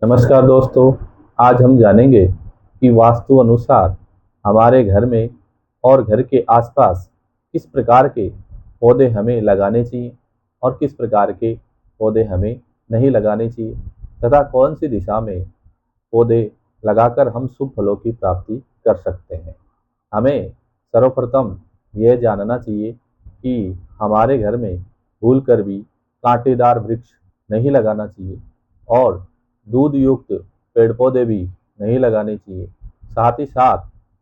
नमस्कार दोस्तों। आज हम जानेंगे कि वास्तु अनुसार हमारे घर में और घर के आसपास किस प्रकार के पौधे हमें लगाने चाहिए और किस प्रकार के पौधे हमें नहीं लगाने चाहिए तथा कौन सी दिशा में पौधे लगाकर हम शुभ फलों की प्राप्ति कर सकते हैं। हमें सर्वप्रथम यह जानना चाहिए कि हमारे घर में भूलकर भी कांटेदार वृक्ष नहीं लगाना चाहिए और दूध युक्त पेड़ पौधे भी नहीं लगाने चाहिए। साथ ही साथ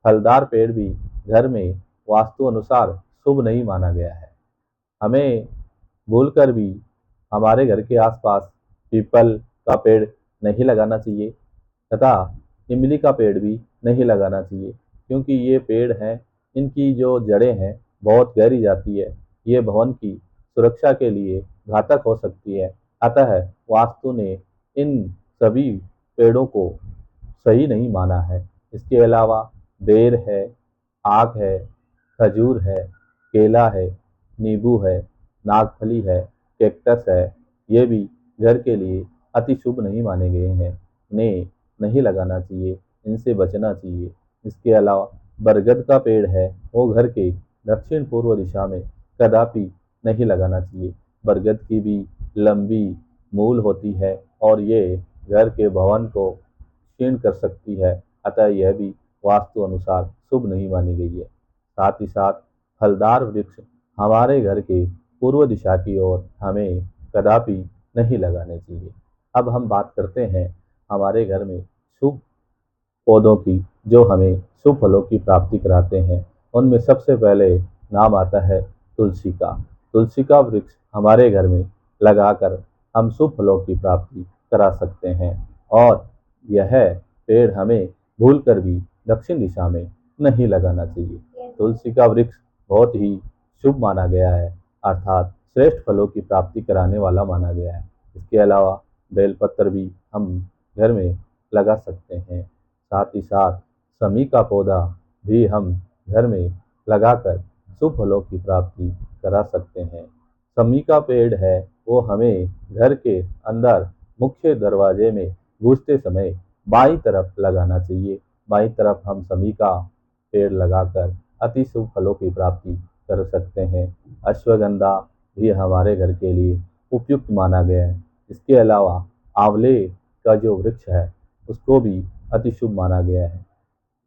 फलदार पेड़ भी घर में वास्तु अनुसार शुभ नहीं माना गया है। हमें भूलकर भी हमारे घर के आसपास पीपल का पेड़ नहीं लगाना चाहिए तथा इमली का पेड़ भी नहीं लगाना चाहिए, क्योंकि ये पेड़ हैं, इनकी जो जड़ें हैं बहुत गहरी जाती है। ये भवन की सुरक्षा के लिए घातक हो सकती है। अतः वास्तु ने इन सभी पेड़ों को सही नहीं माना है। इसके अलावा बेर है, आक है, खजूर है, केला है, नींबू है, नागफली है, कैक्टस है, ये भी घर के लिए अति शुभ नहीं माने गए हैं। इन्हें नहीं लगाना चाहिए, इनसे बचना चाहिए। इसके अलावा बरगद का पेड़ है, वो घर के दक्षिण पूर्व दिशा में कदापि नहीं लगाना चाहिए। बरगद की भी लंबी मूल होती है और ये घर के भवन को क्षीण कर सकती है। अतः यह भी वास्तु अनुसार शुभ नहीं मानी गई है। साथ ही साथ फलदार वृक्ष हमारे घर के पूर्व दिशा की ओर हमें कदापि नहीं लगाने चाहिए। अब हम बात करते हैं हमारे घर में शुभ पौधों की जो हमें शुभ फलों की प्राप्ति कराते हैं। उनमें सबसे पहले नाम आता है तुलसी का। तुलसी का वृक्ष हमारे घर में लगाकर हम शुभ फलों की प्राप्ति करा सकते हैं और यह पेड़ हमें भूलकर भी दक्षिण दिशा में नहीं लगाना चाहिए। तुलसी का वृक्ष बहुत ही शुभ माना गया है, अर्थात श्रेष्ठ फलों की प्राप्ति कराने वाला माना गया है। इसके अलावा बेलपत्र भी हम घर में लगा सकते हैं। साथ ही साथ समी का पौधा भी हम घर में लगाकर शुभ फलों की प्राप्ति करा सकते हैं। समी का पेड़ है, वो हमें घर के अंदर मुख्य दरवाजे में घुसते समय बाईं तरफ लगाना चाहिए। बाईं तरफ हम समी का पेड़ लगाकर अति शुभ फलों की प्राप्ति कर सकते हैं। अश्वगंधा भी हमारे घर के लिए उपयुक्त माना गया है। इसके अलावा आंवले का जो वृक्ष है उसको भी अति शुभ माना गया है।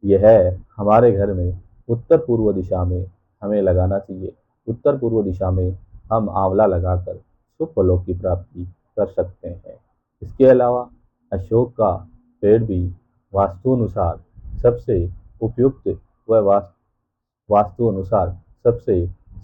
यह हमारे घर में उत्तर पूर्व दिशा में हमें लगाना चाहिए। उत्तर पूर्व दिशा में हम आंवला लगाकर शुभ फलों की प्राप्ति कर सकते हैं। इसके अलावा अशोक का पेड़ भी वास्तु अनुसार सबसे उपयुक्त व वास्तु अनुसार सबसे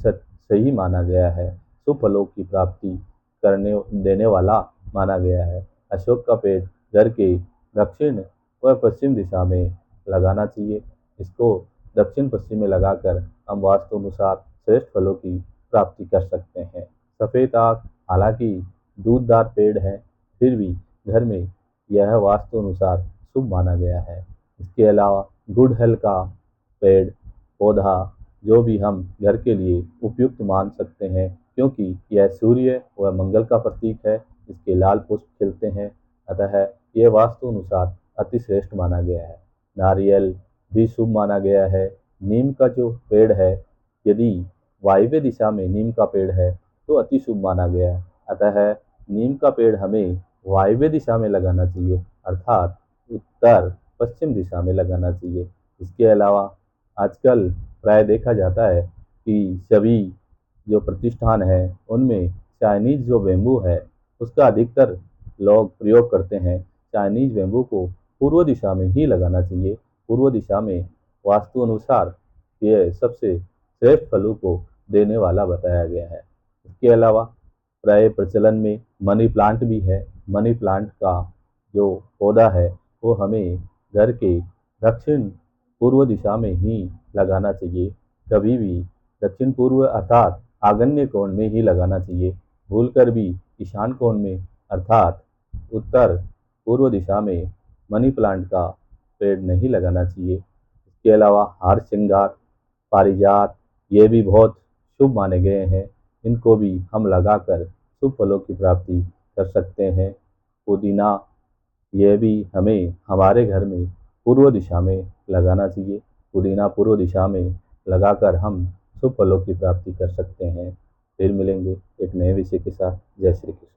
सही माना गया है। शुभ फलों की प्राप्ति करने देने वाला माना गया है। अशोक का पेड़ घर के दक्षिण व पश्चिम दिशा में लगाना चाहिए। इसको दक्षिण पश्चिम में लगाकर हम वास्तु अनुसार श्रेष्ठ फलों की प्राप्ति कर सकते हैं। सफ़ेद आक हालांकि दूधदार पेड़ है, फिर भी घर में यह वास्तु अनुसार शुभ माना गया है। इसके अलावा गुड़हल का पेड़ पौधा जो भी हम घर के लिए उपयुक्त मान सकते हैं, क्योंकि यह सूर्य व मंगल का प्रतीक है। इसके लाल पुष्प खिलते हैं, अतः यह वास्तु अनुसार अति श्रेष्ठ माना गया है। नारियल भी शुभ माना गया है। नीम का जो पेड़ है, यदि वायव्य दिशा में नीम का पेड़ है तो अति शुभ माना गया है। अतः नीम का पेड़ हमें वायव्य दिशा में लगाना चाहिए, अर्थात उत्तर पश्चिम दिशा में लगाना चाहिए। इसके अलावा आजकल प्राय देखा जाता है कि सभी जो प्रतिष्ठान है उनमें चाइनीज जो बेम्बू है उसका अधिकतर लोग प्रयोग करते हैं। चाइनीज बेम्बू को पूर्व दिशा में ही लगाना चाहिए। पूर्व दिशा में वास्तु अनुसार यह सबसे श्रेष्ठ फलों को देने वाला बताया गया है। इसके अलावा प्राय प्रचलन में मनी प्लांट भी है। मनी प्लांट का जो पौधा है वो हमें घर के दक्षिण पूर्व दिशा में ही लगाना चाहिए। कभी भी दक्षिण पूर्व अर्थात आग्नेय कोण में ही लगाना चाहिए। भूलकर भी ईशान कोण में अर्थात उत्तर पूर्व दिशा में मनी प्लांट का पेड़ नहीं लगाना चाहिए। इसके अलावा हार श्रृंगार, पारिजात, ये भी बहुत शुभ माने गए हैं। इनको भी हम लगाकर शुभ फलों की प्राप्ति कर सकते हैं। पुदीना यह भी हमें हमारे घर में पूर्व दिशा में लगाना चाहिए। पुदीना पूर्व दिशा में लगाकर हम शुभ फलों की प्राप्ति कर सकते हैं। फिर मिलेंगे एक नए विषय के साथ। जय श्री कृष्ण।